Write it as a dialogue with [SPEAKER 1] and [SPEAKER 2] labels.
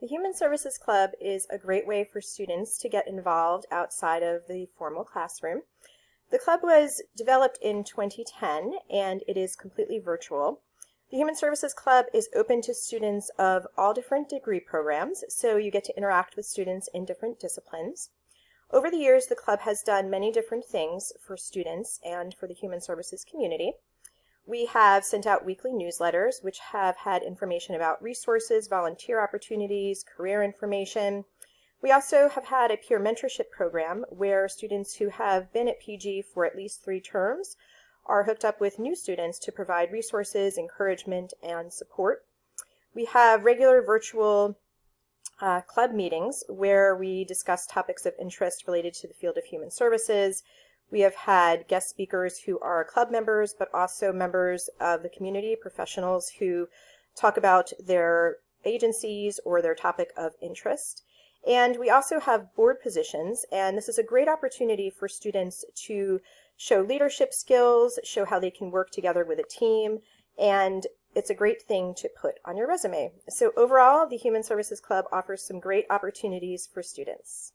[SPEAKER 1] The Human Services Club is a great way for students to get involved outside of the formal classroom. The club was developed in 2010 and it is completely virtual. The Human Services Club is open to students of all different degree programs, so you get to interact with students in different disciplines. Over the years, the club has done many different things for students and for the human services community. We have sent out weekly newsletters, which have had information about resources, volunteer opportunities, career information. We also have had a peer mentorship program where students who have been at PG for at least 3 terms are hooked up with new students to provide resources, encouragement, and support. We have regular virtual club meetings where we discuss topics of interest related to the field of human services. We have had guest speakers who are club members, but also members of the community, professionals who talk about their agencies or their topic of interest. And we also have board positions, and this is a great opportunity for students to show leadership skills, show how they can work together with a team, and it's a great thing to put on your resume. So overall, the Human Services Club offers some great opportunities for students.